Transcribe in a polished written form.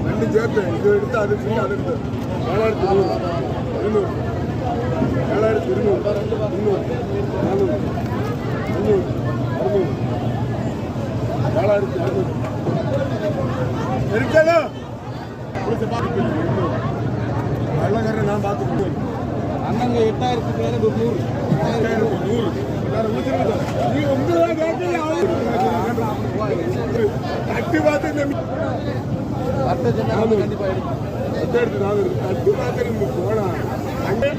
ரெண்டு சேர்த்தேன் இது எடுத்து அது அது எடுத்து 7200 7200 7200 இருக்காதா வெள்ளக்காரன் நான் பார்த்து அண்ணங்க 8000 மேல 100 நீ 9 கட்டி பார்த்து கண்டிப்பா எடுத்து கட்டி பார்த்து போனா அங்கே